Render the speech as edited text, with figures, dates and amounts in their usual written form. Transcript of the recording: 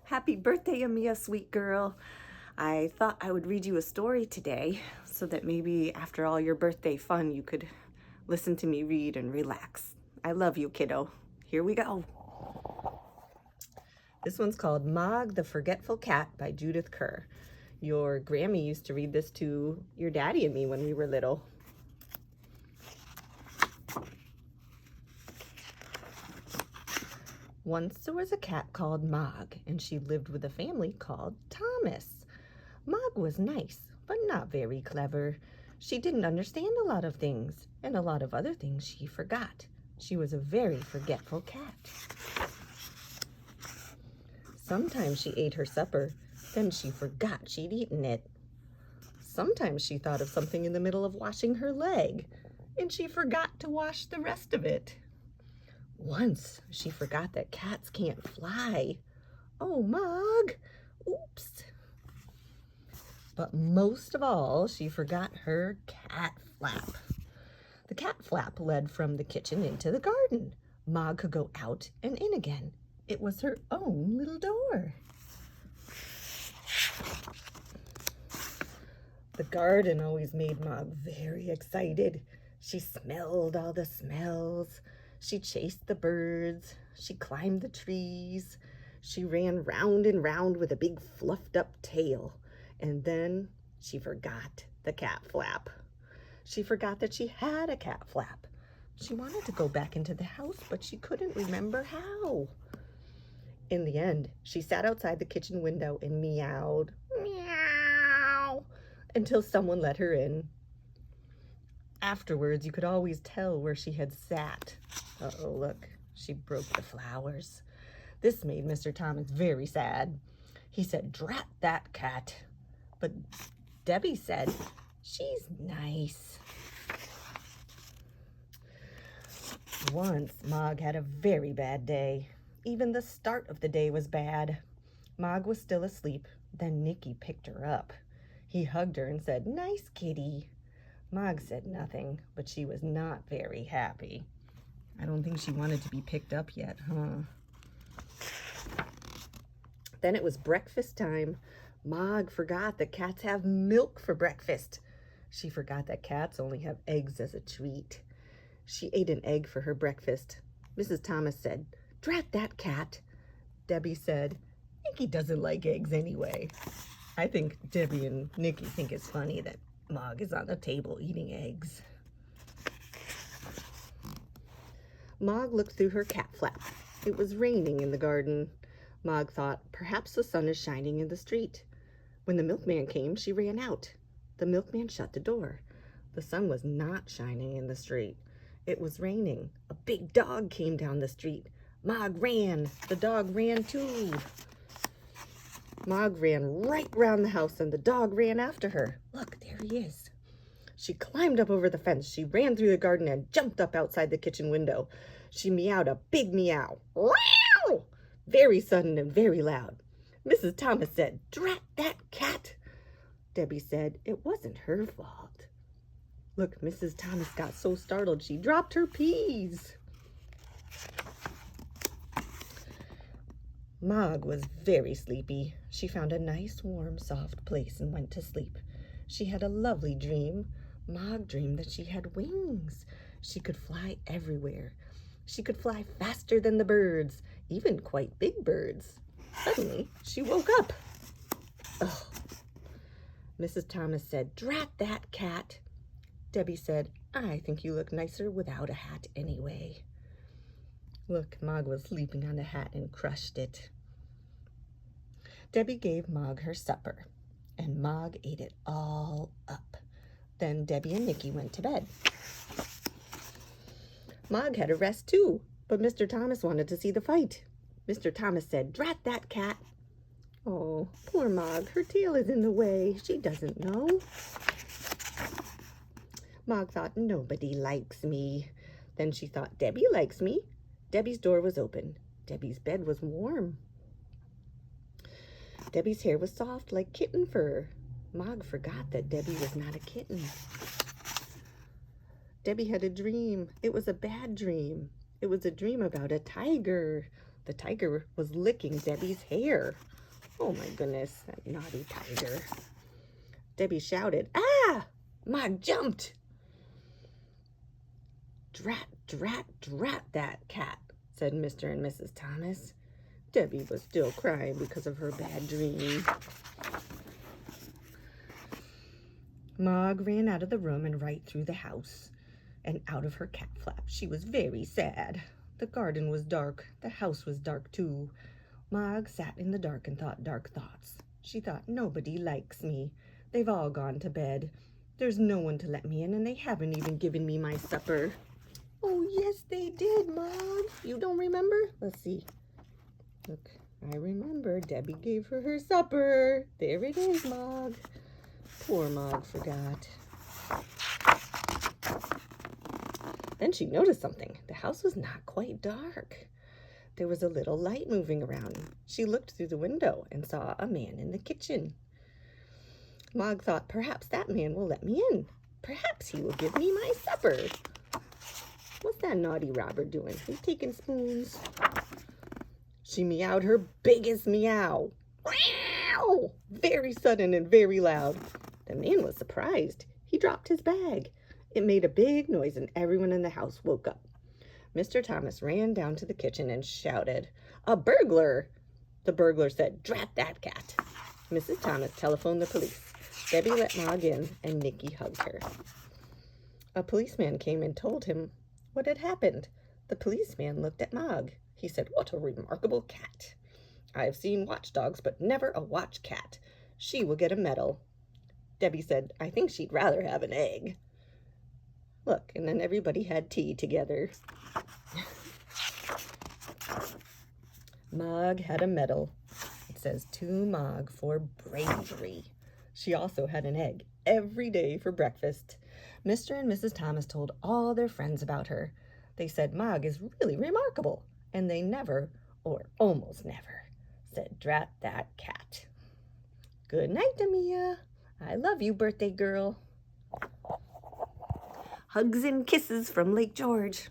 Happy birthday, Amia, sweet girl. I thought I would read you a story today so that maybe after all your birthday fun, you could listen to me read and relax. I love you, kiddo. Here we go. This one's called Mog the Forgetful Cat by Judith Kerr. Your Grammy used to read this to your daddy and me when we were little. Once there was a cat called Mog, and she lived with a family called Thomas. Mog was nice, but not very clever. She didn't understand a lot of things, and a lot of other things she forgot. She was a very forgetful cat. Sometimes she ate her supper, then she forgot she'd eaten it. Sometimes she thought of something in the middle of washing her leg, and she forgot to wash the rest of it. Once she forgot that cats can't fly. Oh, Mog! Oops! But most of all, she forgot her cat flap. The cat flap led from the kitchen into the garden. Mog could go out and in again. It was her own little door. The garden always made Mog very excited. She smelled all the smells. She chased the birds. She climbed the trees. She ran round and round with a big fluffed up tail. And then she forgot the cat flap. She forgot that she had a cat flap. She wanted to go back into the house, but she couldn't remember how. In the end, she sat outside the kitchen window and meowed, meow, until someone let her in. Afterwards, you could always tell where she had sat. Uh-oh, look, she broke the flowers. This made Mr. Thomas very sad. He said, "Drat that cat." But Debbie said, "She's nice." Once, Mog had a very bad day. Even the start of the day was bad. Mog was still asleep. Then Nicky picked her up. He hugged her and said, "Nice kitty." Mog said nothing, but she was not very happy. I don't think she wanted to be picked up yet, huh? Then it was breakfast time. Mog forgot that cats have milk for breakfast. She forgot that cats only have eggs as a treat. She ate an egg for her breakfast. Mrs. Thomas said, "Drat that cat." Debbie said, "Nicky doesn't like eggs anyway." I think Debbie and Nicky think it's funny that Mog is on the table eating eggs. Mog looked through her cat flap. It was raining in the garden. Mog thought, perhaps the sun is shining in the street. When the milkman came, she ran out. The milkman shut the door. The sun was not shining in the street. It was raining. A big dog came down the street. Mog ran. The dog ran too. Mog ran right round the house and the dog ran after her. Look, there he is. She climbed up over the fence. She ran through the garden and jumped up outside the kitchen window. She meowed a big meow. Meow! Very sudden and very loud. Mrs. Thomas said, "Drat that cat." Debbie said, "It wasn't her fault." Look, Mrs. Thomas got so startled she dropped her peas. Mog was very sleepy. She found a nice, warm, soft place and went to sleep. She had a lovely dream. Mog dreamed that she had wings. She could fly everywhere. She could fly faster than the birds, even quite big birds. Suddenly, she woke up. Oh. Mrs. Thomas said, "Drat that cat." Debbie said, "I think you look nicer without a hat anyway." Look, Mog was sleeping on the hat and crushed it. Debbie gave Mog her supper, and Mog ate it all up. Then Debbie and Nicky went to bed. Mog had a rest too, but Mr. Thomas wanted to see the fight. Mr. Thomas said, "Drat that cat." Oh, poor Mog, her tail is in the way. She doesn't know. Mog thought, nobody likes me. Then she thought, Debbie likes me. Debbie's door was open. Debbie's bed was warm. Debbie's hair was soft like kitten fur. Mog forgot that Debbie was not a kitten. Debbie had a dream. It was a bad dream. It was a dream about a tiger. The tiger was licking Debbie's hair. Oh my goodness, that naughty tiger. Debbie shouted, "Ah!" Mog jumped. "Drat, drat, drat that cat," said Mr. and Mrs. Thomas. Debbie was still crying because of her bad dream. Mog ran out of the room and right through the house and out of her cat flap. She was very sad. The garden was dark. The house was dark too. Mog sat in the dark and thought dark thoughts. She thought, nobody likes me. They've all gone to bed. There's no one to let me in, and they haven't even given me my supper. Oh, yes, they did, Mog. You don't remember? Let's see. Look, I remember. Debbie gave her supper. There it is, Mog. Poor Mog forgot. Then she noticed something. The house was not quite dark. There was a little light moving around. She looked through the window and saw a man in the kitchen. Mog thought, perhaps that man will let me in. Perhaps he will give me my supper. What's that naughty robber doing? He's taking spoons. She meowed her biggest meow. Meow! Very sudden and very loud. The man was surprised. He dropped his bag. It made a big noise and everyone in the house woke up. Mr. Thomas ran down to the kitchen and shouted, "A burglar!" The burglar said, "Drat that cat." Mrs. Thomas telephoned the police. Debbie let Mog in and Nicky hugged her. A policeman came and told him what had happened. The policeman looked at Mog. He said, "What a remarkable cat. I've seen watchdogs, but never a watch cat. She will get a medal." Debbie said, "I think she'd rather have an egg." Look, and then everybody had tea together. Mog had a medal. It says, "To Mog for bravery." She also had an egg every day for breakfast. Mr. and Mrs. Thomas told all their friends about her. They said Mog is really remarkable, and they never, or almost never, said drat that cat. Good night, Amia. I love you, birthday girl. Hugs and kisses from Lake George.